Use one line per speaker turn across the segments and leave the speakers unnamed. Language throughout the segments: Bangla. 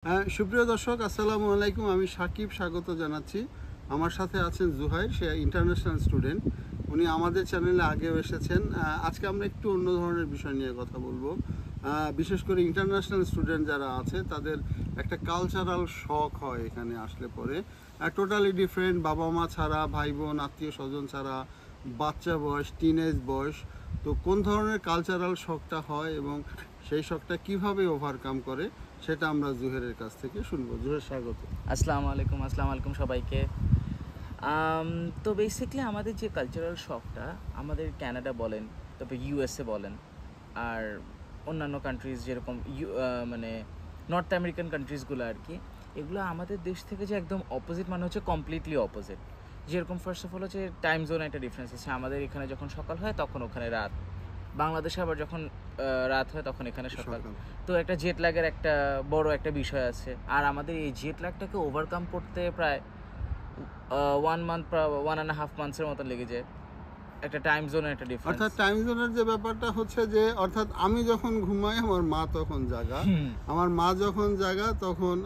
সুপ্রিয় দর্শক, আসসালামু আলাইকুম। আমি সাকিব স্বাগত জানাচ্ছি। আমার সাথে আছেন জুহাইর, সে ইন্টারন্যাশনাল স্টুডেন্ট। উনি আমাদের চ্যানেলে আগেও এসেছেন। আজকে আমরা একটু অন্য ধরনের বিষয় নিয়ে কথা বলবো। বিশেষ করে ইন্টারন্যাশনাল স্টুডেন্ট যারা আছে তাদের একটা কালচারাল শখ হয় এখানে আসলে পরে। টোটালি ডিফারেন্ট, বাবা মা ছাড়া, ভাই বোন আত্মীয় স্বজন ছাড়া, বাচ্চা বয়স, টিনেজ বয়স। তো কোন ধরনের কালচারাল শখটা হয় এবং সেই শখটা কিভাবে ওভারকাম করে সেটা আমরা জুহেরের কাছ থেকে শুনবো। জুহের, স্বাগত।
আসসালামু আলাইকুম সবাইকে। তো বেসিক্যালি আমাদের যে কালচারাল শখটা, আমাদের ক্যানাডা বলেন, তারপর ইউএসএ বলেন, আর অন্যান্য কান্ট্রিজ যেরকম মানে নর্থ আমেরিকান কান্ট্রিজগুলো আর কি, এগুলো আমাদের দেশ থেকে যে একদম অপোজিট, মানে হচ্ছে কমপ্লিটলি অপোজিট। যেরকম ফার্স্ট অফ অল হচ্ছে টাইম জোন একটা ডিফারেন্স আছে। আমাদের এখানে যখন সকাল হয় তখন ওখানে রাত, বাংলাদেশে আবার যখন রাত হয় তখন এখানে সকাল। তো একটা জেট ল্যাগের একটা বড় একটা বিষয় আছে। আর আমাদের এই জেট ল্যাগটাকে ওভারকাম করতে প্রায় 1.5 মান্থসের মতো লেগে যায়। একটা টাইম জোনের একটা ডিফারেন্স।
অর্থাৎ টাইম জোনের যে ব্যাপারটা হচ্ছে যে, অর্থাৎ আমি যখন ঘুমাই আমার মা তখন জাগা, আমার মা যখন জাগা তখন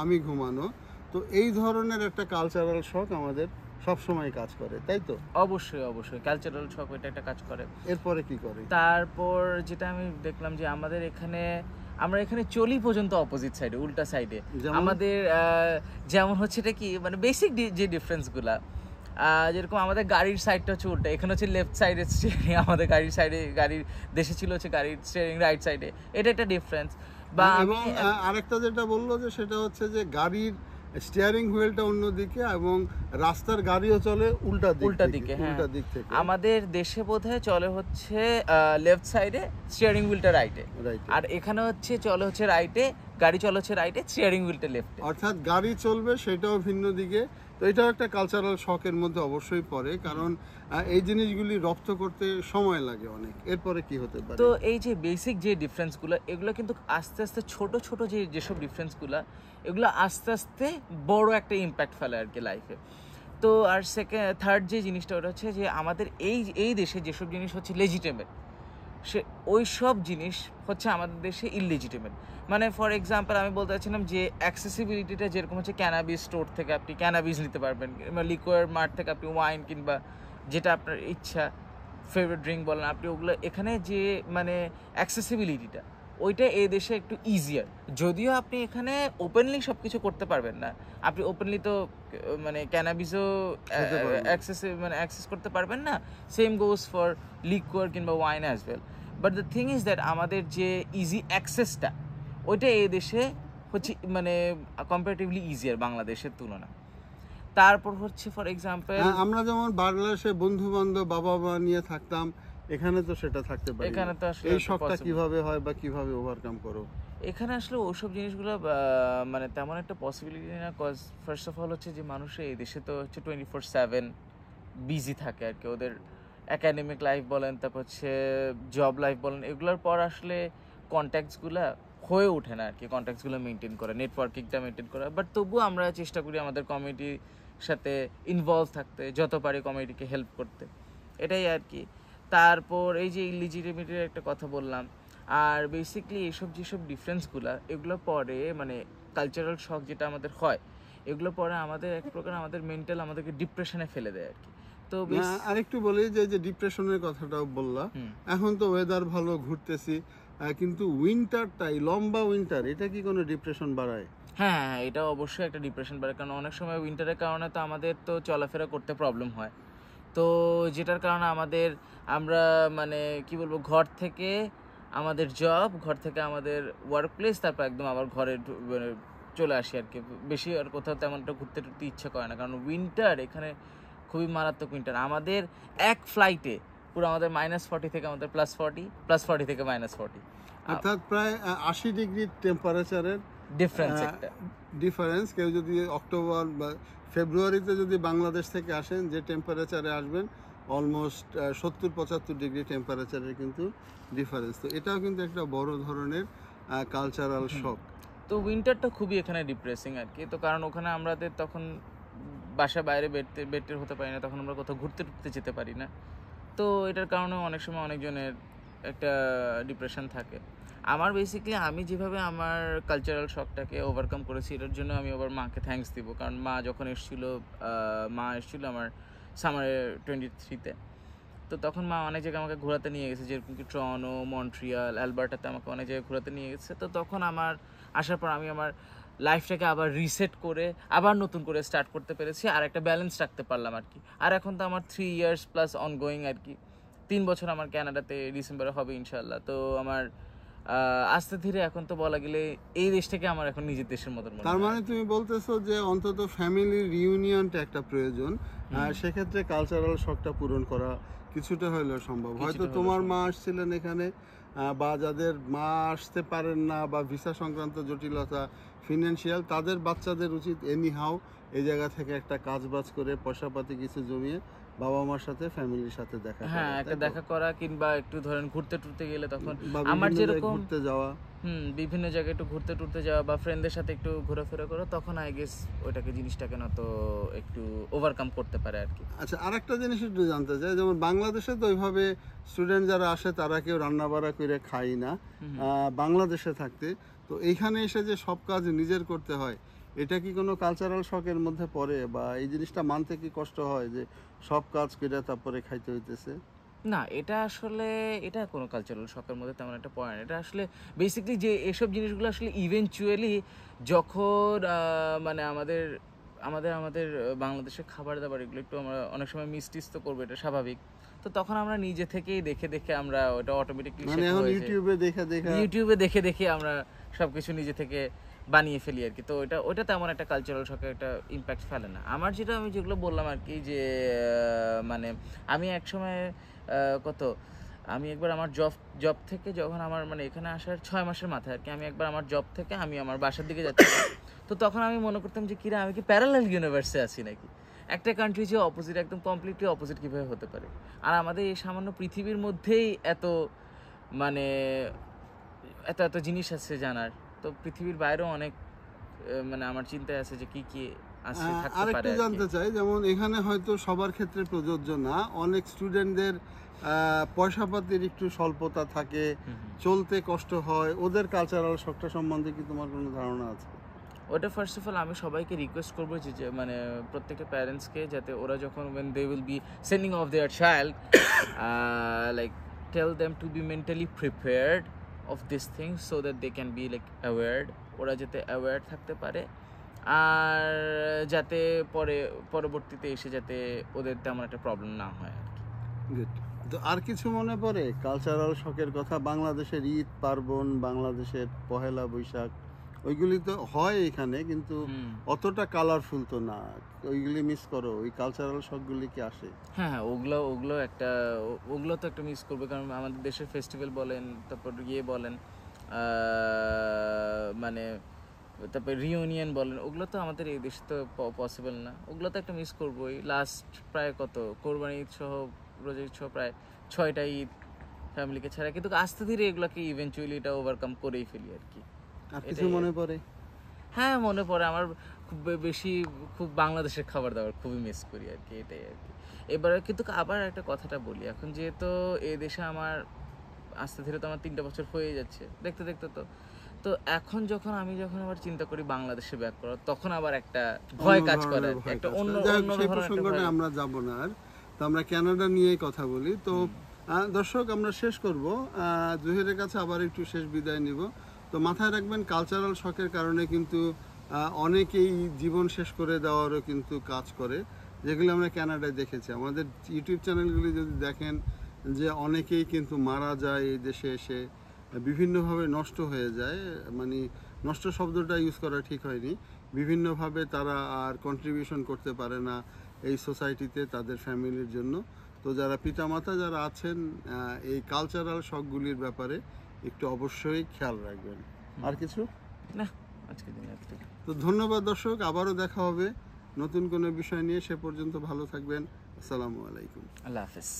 আমি ঘুমানো। তো এই ধরনের একটা কালচারাল শখ আমাদের সব সময় কাজ করে, তাই তো?
অবশ্যই কালচারাল শখ এটা একটা কাজ করে।
এরপরে কি করে?
তারপর যেটা আমি দেখলাম যে আমাদের এখানে, আমরা এখানে চলি পর্যন্ত অপোজিট সাইডে, উল্টা সাইডে। আমাদের যেমন হচ্ছে এটা কি, মানে বেসিক যে ডিফারেন্সগুলা, যেরকম আমাদের গাড়ির সাইডটা হচ্ছে উল্টা, এখানে হচ্ছে লেফট সাইডে স্টিয়ারিং, আমাদের গাড়ির সাইডে, গাড়ির দেশে ছিল হচ্ছে গাড়ির স্টিয়ারিং রাইট সাইডে। এটা একটা ডিফারেন্স। বা
এবং আরেকটা যেটা বললো যে সেটা হচ্ছে যে গাড়ির স্টিয়ারিং হুইলটা অন্যদিকে এবং রাস্তার গাড়িও চলে উল্টা দিকে।
হ্যাঁ,
উল্টা দিক থেকে।
আমাদের দেশে বোধহয় চলে হচ্ছে লেফট সাইডে, স্টিয়ারিং হুইলটা রাইটে। আর এখানে হচ্ছে চলে হচ্ছে রাইটে, গাড়ি চলে হচ্ছে রাইটে, স্টিয়ারিং হুইলটা লেফটে।
অর্থাৎ গাড়ি চলবে সেটাও ভিন্ন দিকে। তো এটাও একটা কালচারাল শখের মধ্যে অবশ্যই পড়ে, কারণ এই জিনিসগুলি রপ্ত করতে সময় লাগে অনেক। এরপরে কি হতে পারে?
তো এই যে বেসিক যে ডিফারেন্সগুলো, এগুলো কিন্তু আস্তে আস্তে ছোট ছোট যেসব ডিফারেন্সগুলো, এগুলো আস্তে আস্তে বড় একটা ইম্প্যাক্ট ফেলে আর কি লাইফে। তো আর থার্ড যে জিনিসটা, ওটা হচ্ছে যে আমাদের এই দেশে যেসব জিনিস হচ্ছে লেজিটিমেট, ওই সব জিনিস হচ্ছে আমাদের দেশে ইললেজিটিমেট। মানে ফর এক্সাম্পল আমি বলতে চাচ্ছিলাম যে অ্যাক্সেসিবিলিটিটা যেরকম হচ্ছে, ক্যানাবিস স্টোর থেকে আপনি ক্যানাবিস নিতে পারবেন, কিংবা লিকুয়ার মার্ট থেকে আপনি ওয়াইন কিংবা যেটা আপনার ইচ্ছা, ফেভারিট ড্রিঙ্ক বলেন আপনি, ওগুলো এখানে যে মানে অ্যাক্সেসিবিলিটিটা, ওইটা এই দেশে একটু ইজিয়ার। যদিও আপনি এখানে ওপেনলি সব কিছু করতে পারবেন না, আপনি ওপেনলি তো মানে ক্যানাবিসও অ্যাক্সেস করতে পারবেন না। সেম গোজ ফর লিকুয়ার কিংবা wine as well. But the thing is that আমাদের যে ইজি অ্যাক্সেসটা, ওইটা এই দেশে হচ্ছে মানে কম্পারেটিভলি ইজিয়ার বাংলাদেশের তুলনা। তারপর হচ্ছে ফর এক্সাম্পল,
আমরা যেমন বাংলাদেশে বন্ধু বান্ধব বাবা মা নিয়ে থাকতাম, এখানে তো সেটা থাকতে পারে।
এখানে তো আসলে
এই শখটা কিভাবে হয় বা কিভাবে ওভারকাম করো?
এখানে আসলে ওসব জিনিসগুলো মানে তেমন একটা পসিবিলিটি না। কজ ফার্স্ট অফ অল হচ্ছে যে মানুষের এই দেশে তো হচ্ছে 24/7 বিজি থাকে আর কি। ওদের একাডেমিক লাইফ বলেন, তারপর হচ্ছে জব লাইফ বলেন, এগুলোর পর আসলে কন্ট্যাক্টসগুলো হয়ে ওঠে না আর কি, কন্ট্যাক্টসগুলো মেনটেন করা, নেটওয়ার্কিংটা মেনটেন করা। বাট তবুও আমরা চেষ্টা করি আমাদের কমিউনিটির সাথে ইনভলভ থাকতে, যত পারি কমিউনিটিকে হেল্প করতে, এটাই আর কি। তারপর এই যে ইলিজিটিমেটের একটা কথা বললাম। আর বেসিকলি এইসব যেসব ডিফারেন্সগুলো, এগুলো পরে মানে কালচারাল শক যেটা আমাদের হয়, এগুলো পরে আমাদের এক প্রকার আমাদের মেন্টাল, আমাদেরকে ডিপ্রেশনে ফেলে দেয় আর কি। তো
আরেকটু বলি যে ডিপ্রেশনের কথাটাও বললাম। এখন তো ওয়েদার ভালো, ঘুরতেছি, কিন্তু উইন্টারটাই, লম্বা উইন্টার, এটা কি কোনো ডিপ্রেশন বাড়ায়?
হ্যাঁ, এটা অবশ্যই একটা ডিপ্রেশন বাড়ে। কারণ অনেক সময় উইন্টারের কারণে তো আমাদের তো চলাফেরা করতে প্রবলেম হয়। তো যেটার কারণে আমরা মানে কি বলবো, ঘর থেকে আমাদের জব, ঘর থেকে আমাদের ওয়ার্ক প্লেস, তারপর একদম আবার ঘরে মানে চলে আসি আর কি। বেশি আর কোথাও তেমনটা ঘুরতে টুরতে ইচ্ছা করে না, কারণ উইন্টার এখানে খুবই মারাত্মক উইন্টার। আমাদের এক ফ্লাইটে পুরো আমাদের -40 থেকে আমাদের +40, +40 থেকে -40,
অর্থাৎ প্রায় 80 ডিগ্রি টেম্পারেচারের ডিফারেন্স। কেউ যদি অক্টোবর বা ফেব্রুয়ারিতে যদি বাংলাদেশ থেকে আসেন, যে টেম্পারেচারে আসবেন অলমোস্ট 70-75 ডিগ্রি টেম্পারেচারের কিন্তু ডিফারেন্স। তো এটাও কিন্তু একটা বড় ধরনের কালচারাল শক।
তো উইন্টারটা খুবই এখানে ডিপ্রেসিং আর কি। তো কারণ ওখানে আমাদের তখন বাসা বাইরে বেডটের হতে পারি না, তখন আমরা কোথাও ঘুরতে টুরতে যেতে পারি না। তো এটার কারণে অনেক সময় অনেকজনের একটা ডিপ্রেশন থাকে। আমার বেসিক্যালি আমি যেভাবে আমার কালচারাল শকটাকে ওভারকাম করেছি, এটার জন্য আমি আবার মাকে থ্যাঙ্কস দিব। কারণ মা যখন এসেছিলো, মা এসেছিলো আমার সামারে 23-তে। তো তখন মা অনেক জায়গায় আমাকে ঘোরাতে নিয়ে গেছে, যেরকম কি টরন্টো, মন্ট্রিয়াল, অ্যালবার্টাতে আমাকে অনেক জায়গায় ঘোরাতে নিয়ে গেছে। তো তখন আমার আসার পর আমি আমার লাইফটাকে আবার রিসেট করে আবার নতুন করে স্টার্ট করতে পেরেছি, আর একটা ব্যালেন্স রাখতে পারলাম আর কি। আর এখন তো আমার 3 ইয়ার্স প্লাস অনগোয়িং আর কি। 3 বছর আমার কানাডাতে ডিসেম্বরে হবে ইনশাল্লাহ। তো আমার আস্তে ধীরে এখন তো বলা গেলে এই দেশটাকে আমার এখন নিজের দেশের মতন মনে
তার
হয়।
মানে তুমি বলতেছো যে অন্তত ফ্যামিলি রিউনিয়নটা একটা প্রয়োজন, সেক্ষেত্রে কালচারাল শখটা পূরণ করা কিছুটা হলেও সম্ভব। হয়তো
হলেও
তোমার
সম্ভব।
মা আসছিলেন এখানে, বা যাদের মা আসতে পারেন না বা ভিসা সংক্রান্ত জটিলতা, ফিনান্সিয়াল, তাদের বাচ্চাদের উচিত এনি হাউ এই জায়গা থেকে একটা কাজ বাজ করে পয়সাপাতি কিছু জমিয়ে বাবা মার সাথে ফ্যামিলির সাথে দেখা করা,
হ্যাঁ, একটা
তাই তো?
দেখা করা, কিংবা একটু ধরেন ঘুরতে টুরতে গেলে তখন
বা
আমার
বিভিন্ন জায়গায়
যেরকম
ঘুরতে যাওয়া।
বিভিন্ন জায়গায় একটু ঘুরতে টুরতে যাওয়া বা ফ্রেন্ডদের সাথে একটু ঘোরাফেরা করা, তখন আই গেস ওইটাকে জিনিসটাকে না তো একটু ওভারকাম করতে পারে আর কি।
আচ্ছা, আরেকটা জিনিস একটু জানতে চাই, যেমন বাংলাদেশে তো ওইভাবে স্টুডেন্ট যারা আসে তারা কেউ রান্না বাড়া করে খায় না বাংলাদেশে থাকতে। তো এইখানে এসে যে সব কাজ নিজের করতে হয়, এটা কি কোনো কালচারাল শখের মধ্যে পড়ে, বা এই জিনিসটা মানতে কি কষ্ট হয় যে সব কাজ করে তারপরে খাইতে হইতেছে?
না, এটা আসলে এটা কোনো কালচারাল শখের মধ্যে তেমন একটা পয়েন্ট। এটা আসলে বেসিকলি যে এসব জিনিসগুলো আসলে ইভেনচুয়ালি যখন মানে আমাদের আমাদের আমাদের বাংলাদেশের খাবার দাবার এগুলো একটু আমরা অনেক সময় মিস তো করবো, এটা স্বাভাবিক। তো তখন আমরা নিজে থেকেই দেখে দেখে আমরা ওটা অটোমেটিকলি
মানে এখন ইউটিউবে দেখা দেখা
ইউটিউবে দেখে দেখে আমরা সবকিছু নিজে থেকে বানিয়ে ফেলি আর কি। তো ওটা তেমন একটা কালচারাল শখে একটা ইম্প্যাক্ট ফেলে না। আমার আমি যেগুলো বললাম আর কি, যে মানে আমি একসময় আমি একবার আমার জব থেকে যখন আমার মানে এখানে আসার 6 মাসের মাথায় আর কি, আমি একবার আমার জব থেকে আমি আমার বাসার দিকে যাচ্ছি। তো তখন আমি মনে করতাম যে কিরা আমি কি প্যারালাল ইউনিভার্সে আছি নাকি, একটা কান্ট্রি যে অপোজিট, একদম কমপ্লিটলি অপোজিট কিভাবে হতে পারে। আর আমাদের এই সামান্য পৃথিবীর মধ্যেই এত মানে এত এত জিনিস আছে জানার। তো পৃথিবীর বাইরেও অনেক মানে আমার চিন্তায় আছে যে কি কি আছে, থাকতে পারে
আরেকটু
আর কি।
জানতে চাই, যেমন এখানে হয়তো সবার ক্ষেত্রে প্রযোজ্য না, অনেক স্টুডেন্টদের পয়সাপাতির একটু স্বল্পতা থাকে, চলতে কষ্ট হয়, ওদের কালচারাল শখটা সম্বন্ধে কি তোমার কোনো ধারণা আছে?
ওটা ফার্স্ট অফ অল আমি সবাইকে রিকোয়েস্ট করবো যে মানে প্রত্যেকটা প্যারেন্টসকে, যাতে ওরা যখন when they will be sending off their child like tell them to be mentally prepared of this thing so that they can be like aware, ওরা যাতে অ্যাওয়্যার থাকতে পারে, আর যাতে পরবর্তীতে এসে যাতে ওদের তেমন একটা প্রবলেম না হয় আর কি।
গুড। তো আর কিছু মনে পড়ে কালচারাল শখের কথা? বাংলাদেশের ঈদ পার্বণ, বাংলাদেশের পহেলা বৈশাখ, ওইগুলি তো হয় এখানে, কিন্তু অতটা কালারফুল তো না। ওইগুলি মিস করো? ওই কালচারাল শখগুলি কি আসে?
হ্যাঁ, ওগুলো তো একটা মিস করবে, কারণ আমাদের দেশের ফেস্টিভ্যাল বলেন, তারপর বলেন, মানে তারপর রিউনিয়ন বলেন, ওগুলো তো আমাদের এই দেশে তো পসিবল না। ওগুলো তো একটা মিস করবোই। লাস্ট প্রায় কোরবানি ঈদ সহ রোজা ঈদ সহ প্রায় 6টা ঈদ ফ্যামিলিকে ছাড়া, কিন্তু আস্তে ধীরে এগুলোকে ইভেনচুয়ালি এটা ওভারকাম করেই ফেলি আর কি।
আর কিছু মনে পড়ে?
হ্যাঁ, মনে পড়ে। আমার খুব বাংলাদেশের খাবার দাবার খুবই মিস করি আর কি, এটাই আর কি। এবারে কিন্তু আবার একটা কথাটা বলি, এখন যেহেতু এই দেশে আমার আস্তে ধীরে তো আমার 3টা বছর হয়ে যাচ্ছে দেখতে দেখতে, তো এখন আমি আবার চিন্তা করি বাংলাদেশে ব্যাক করার, তখন আবার একটা ভয় কাজ করে আর কি, একটা অন্য
সেই
ধরনের একটা
প্রসঙ্গটা
ভয়।
আমরা যাব না আর। তো আমরা কানাডা নিয়েই কথা বলি। তো দর্শক, আমরা শেষ করব, জহিরের কাছে আবার একটু শেষ বিদায় নিব। তো মাথায় রাখবেন, কালচারাল শখের কারণে কিন্তু অনেকেই জীবন শেষ করে দেওয়ারও কিন্তু কাজ করে, যেগুলো আমরা কানাডায় দেখেছি। আমাদের ইউটিউব চ্যানেলগুলি যদি দেখেন, যে অনেকেই কিন্তু মারা যায় এই দেশে এসে, বিভিন্নভাবে নষ্ট হয়ে যায়। মানে নষ্ট শব্দটা ইউজ করা ঠিক হয়নি, বিভিন্নভাবে তারা আর কন্ট্রিবিউশন করতে পারে না এই সোসাইটিতে তাদের ফ্যামিলির জন্য। তো যারা পিতামাতা যারা আছেন, এই কালচারাল শখগুলির ব্যাপারে একটু অবশ্যই খেয়াল রাখবেন। আর কিছু
না, আজকের দিনে এতটুকু।
তো ধন্যবাদ দর্শক, আবারও দেখা হবে নতুন কোনো বিষয় নিয়ে। সে পর্যন্ত ভালো থাকবেন। আসসালামু আলাইকুম।
আল্লাহ হাফেজ।